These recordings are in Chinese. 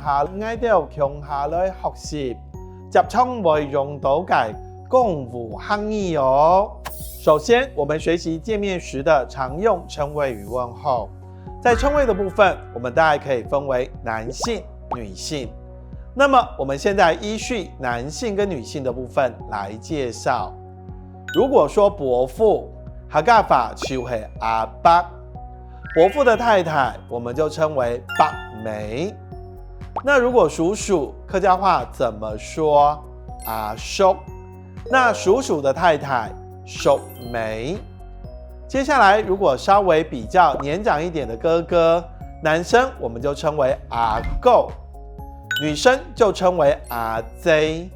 下愛到強下來學習，接觸會用到嘅公務行義哦。首先，我們學習見面時的常用稱謂與問候。在稱謂的部分，我們大概可以分為男性、女性。那麼，我們現在依序男性跟女性的部分來介紹。如果說伯父，客家話就是阿伯。伯父的太太，我們就稱為伯妹。那如果叔叔，客家話怎麼說？阿叔。那叔叔的太太，叔妹。接下來，如果稍微比較年長一點的哥哥，男生我們就稱為阿舅，女生就稱為阿姐。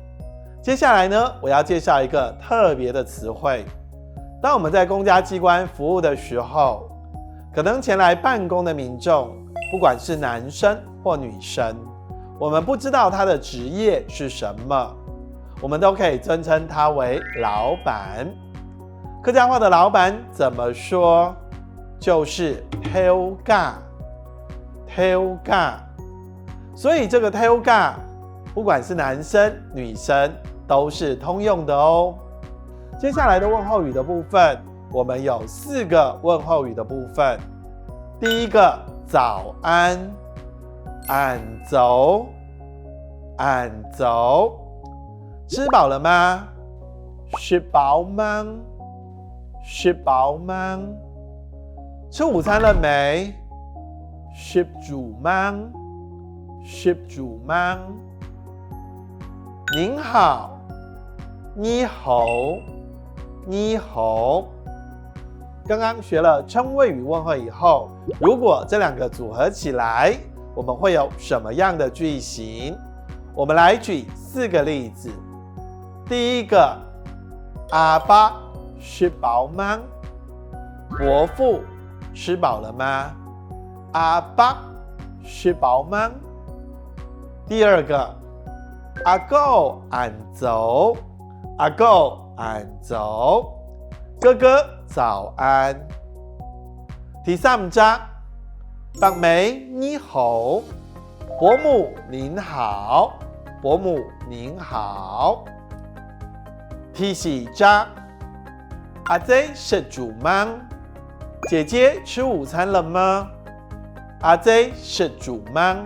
接下來呢，我要介紹一個特別的詞彙。當我們在公家機關服務的時候，可能前來辦公的民眾，不管是男生或女生，我們不知道他的職業是什麼，我們都可以尊稱他為老闆。客家話的老闆怎麼說？就是頭家，頭家。所以這個頭家，不管是男生女生，都是通用的哦。接下來的問候語的部分，我們有4個問候語的部分。第一個，早安，安早，安早。吃飽了嗎？吃飽嗎？吃飽嗎？吃午餐了沒？食足嗎？食足嗎？您好，你好，你好。剛剛學了稱謂與問候以後，如果這兩個組合起來，我們會有什麼樣的句型？我們來舉4個例子。第一個，阿伯吃飽嗎？伯父吃飽了嗎？阿伯吃飽嗎？第二個，阿哥俺走，阿哥俺走。哥哥早安。第三章，伯妹你好，伯母您好，伯母您好。第四章，阿姐食足嗎？姐姐吃午餐了嗎？阿姐食足嗎？